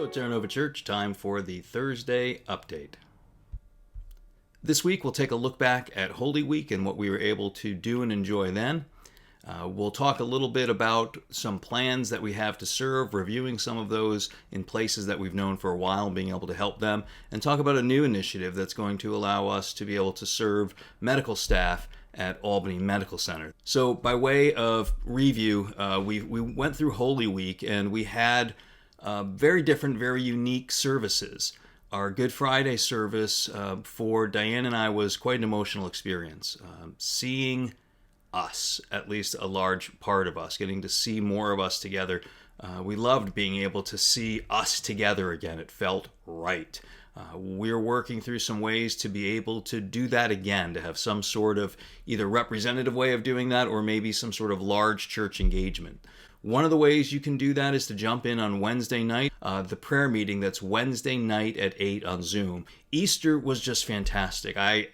Hello, Terranova Church. Time for the Thursday update. This week, we'll take a look back at Holy Week and what we were able to do and enjoy then. We'll talk a little bit about some plans that we have to serve, reviewing some of those in places that we've known for a while, being able to help them, and talk about a new initiative that's going to allow us to be able to serve medical staff at Albany Medical Center. So by way of review, we went through Holy Week and we had very different, very unique services. Our Good Friday service for Diane and I was quite an emotional experience. Seeing us, at least a large part of us, getting to see more of us together. We loved being able to see us together again. It felt right. We're working through some ways to be able to do that again, to have some sort of either representative way of doing that or maybe some sort of large church engagement. One of the ways you can do that is to jump in on Wednesday night, the prayer meeting that's Wednesday night at 8 on Zoom. Easter was just fantastic. I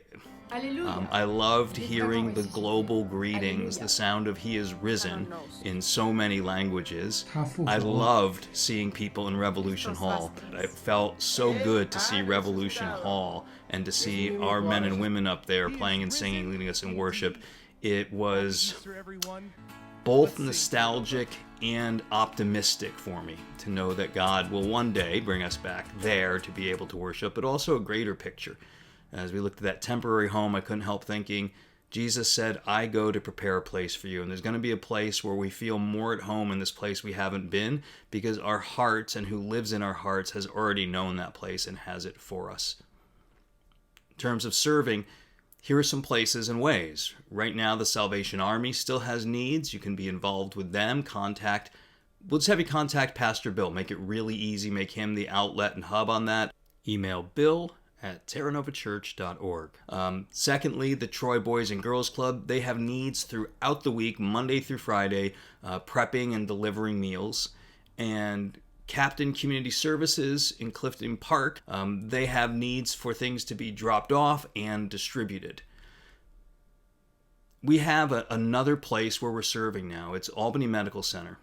loved hearing the global greetings, the sound of He is risen in so many languages. I loved seeing people in Revolution Hall. It felt so good to see Revolution Hall and to see our men and women up there playing and singing, leading us in worship. It was both nostalgic and optimistic for me to know that God will one day bring us back there to be able to worship, but also a greater picture. As we looked at that temporary home, I couldn't help thinking, Jesus said, I go to prepare a place for you. And there's going to be a place where we feel more at home in this place we haven't been because our hearts and who lives in our hearts has already known that place and has it for us. In terms of serving, here are some places and ways. Right now, the Salvation Army still has needs. You can be involved with them. We'll just have you contact Pastor Bill. Make it really easy. Make him the outlet and hub on that. Email bill@terranovachurch.org. Secondly, the Troy Boys and Girls Club, they have needs throughout the week, Monday through Friday, prepping and delivering meals. And Captain Community Services in Clifton Park, they have needs for things to be dropped off and distributed. We have another place where we're serving now. It's Albany Medical Center.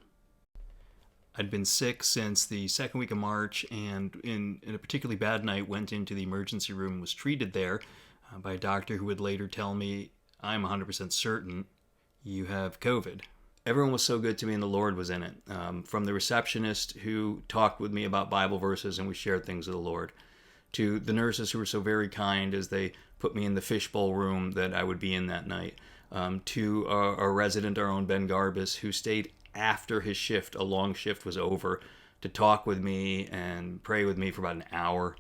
I'd been sick since the second week of March, and in a particularly bad night, went into the emergency room, was treated there by a doctor who would later tell me, I'm 100% certain you have COVID. Everyone was so good to me, and the Lord was in it. From the receptionist who talked with me about Bible verses, and we shared things with the Lord, to the nurses who were so very kind as they put me in the fishbowl room that I would be in that night, to our resident, our own Ben Garbus, who stayed after his shift, a long shift was over, to talk with me and pray with me for about an hour,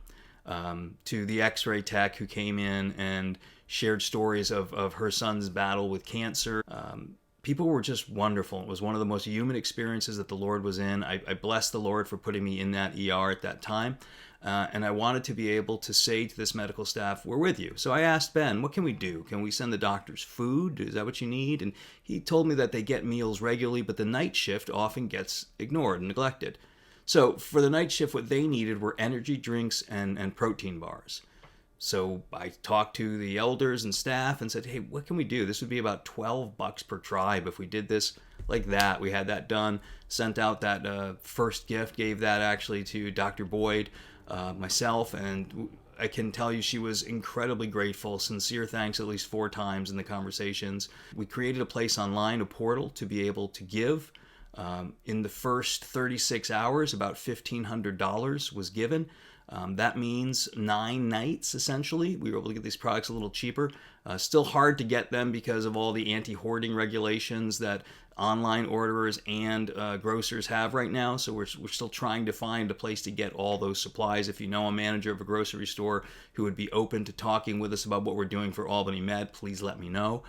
to the x-ray tech who came in and shared stories of her son's battle with cancer. People were just wonderful. It was one of the most human experiences that the Lord was in. I bless the Lord for putting me in that ER at that time. And I wanted to be able to say to this medical staff, we're with you. So I asked Ben, what can we do? Can we send the doctors food? Is that what you need? And he told me that they get meals regularly, but the night shift often gets ignored and neglected. So for the night shift, what they needed were energy drinks and protein bars. So I talked to the elders and staff and said, hey, what can we do? This would be about $12 per tribe if we did this like that. We had that done, sent out that first gift, gave that actually to Dr. Boyd, myself, and I can tell you she was incredibly grateful. Sincere thanks at least 4 times in the conversations. We created a place online, a portal, to be able to give. In the first 36 hours, about $1,500 was given. That means 9 nights, essentially. We were able to get these products a little cheaper. Still hard to get them because of all the anti-hoarding regulations that online orderers and grocers have right now. So we're still trying to find a place to get all those supplies. If you know a manager of a grocery store who would be open to talking with us about what we're doing for Albany Med, please let me know.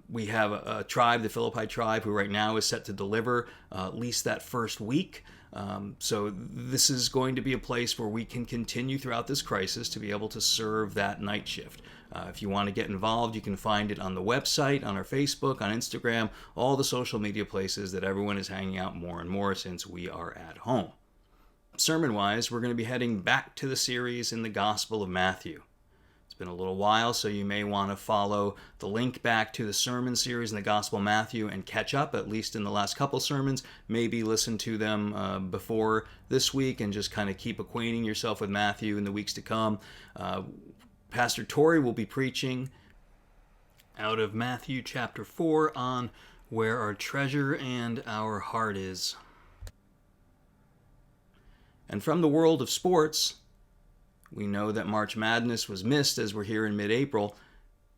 We have a tribe, the Philippi tribe, who right now is set to deliver at least that first week. So this is going to be a place where we can continue throughout this crisis to be able to serve that night shift. If you want to get involved, you can find it on the website, on our Facebook, on Instagram, all the social media places that everyone is hanging out more and more since we are at home. Sermon-wise, we're going to be heading back to the series in the Gospel of Matthew. It's been a little while, so you may want to follow the link back to the sermon series in the Gospel of Matthew and catch up, at least in the last couple sermons. Maybe listen to them before this week and just kind of keep acquainting yourself with Matthew in the weeks to come. Pastor Tory will be preaching out of Matthew chapter 4 on where our treasure and our heart is. And from the world of sports, we know that March Madness was missed as we're here in mid-April,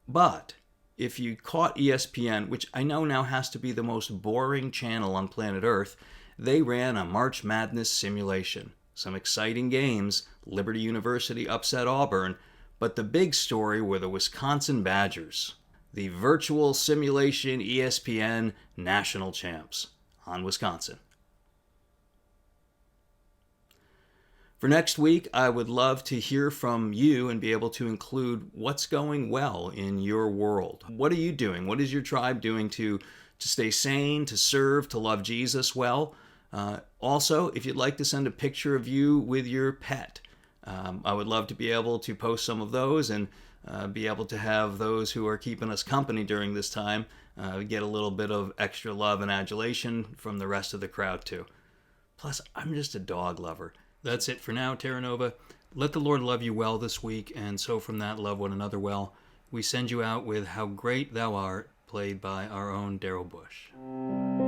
but if you caught ESPN, which I know now has to be the most boring channel on planet Earth, they ran a March Madness simulation. Some exciting games. Liberty University upset Auburn, but the big story were the Wisconsin Badgers, the virtual simulation ESPN national champs on Wisconsin. For next week, I would love to hear from you and be able to include what's going well in your world. What are you doing? What is your tribe doing to stay sane, to serve, to love Jesus well? Also, if you'd like to send a picture of you with your pet, I would love to be able to post some of those and be able to have those who are keeping us company during this time get a little bit of extra love and adulation from the rest of the crowd too. Plus, I'm just a dog lover. That's it for now, Terra Nova. Let the Lord love you well this week, and so from that love one another well. We send you out with How Great Thou Art, played by our own Daryl Bush.